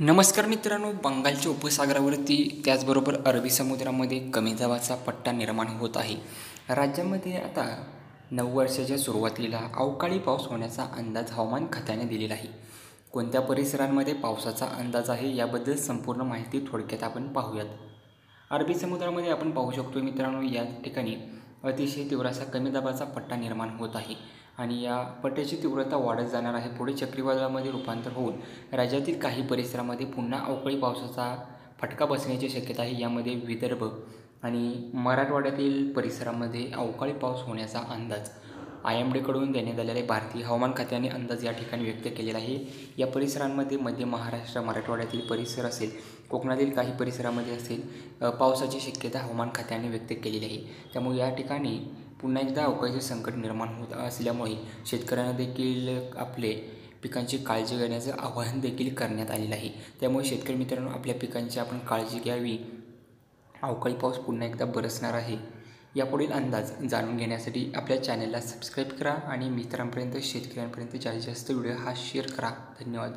नमस्कार मित्रांनो, बंगालच्या उपसागरावरती त्याचबरोबर अरबी समुद्रामध्ये कमी दाबाचा पट्टा निर्माण होत आहे. राज्यामध्ये आता नववर्षाच्या सुरुवातीला अवकाळी पाऊस होण्याचा अंदाज हवामान खात्याने दिलेला आहे. कोणत्या परिसरांमध्ये पावसाचा अंदाज आहे याबद्दल संपूर्ण माहिती थोडक्यात आपण पाहूयात. अरबी समुद्रामध्ये आपण पाहू शकतो मित्रांनो, या ठिकाणी अतिशय तीव्र असा कमी दाबाचा पट्टा निर्माण होत आहे आणि या पट्ट्याची तीव्रता वाढत जाणार आहे. पुढे चक्रीवादळामध्ये रूपांतर होऊन राज्यातील काही परिसरामध्ये पुन्हा अवकाळी पावसाचा फटका बसण्याची शक्यता आहे. यामध्ये विदर्भ आणि मराठवाड्यातील परिसरामध्ये अवकाळी पाऊस होण्याचा अंदाज IMDकडून देण्यात आलेला आहे. भारतीय हवामान खात्याने अंदाज या ठिकाणी व्यक्त केलेला आहे. या परिसरांमध्ये मध्य महाराष्ट्र, मराठवाड्यातील परिसर असेल, कोकणातील काही परिसरामध्ये असेल, पावसाची शक्यता हवामान खात्याने व्यक्त केलेली आहे. त्यामुळे या ठिकाणी पुन्हा एकदा अवकाळीचे संकट निर्माण होत असल्यामुळे शेतकऱ्यांना देखील आपले पिकांची काळजी घेण्याचं आवाहन देखील करण्यात आलेलं आहे. त्यामुळे शेतकरी मित्रांनो, आपल्या पिकांची आपण काळजी घ्यावी. अवकाळी पाऊस पुन्हा एकदा बरसणार आहे. यापुढील अंदाज जाणून घेण्यासाठी आपल्या चॅनलला सबस्क्राईब करा आणि मित्रांपर्यंत, शेतकऱ्यांपर्यंत जास्तीत जास्त व्हिडिओ हा शेअर करा. धन्यवाद.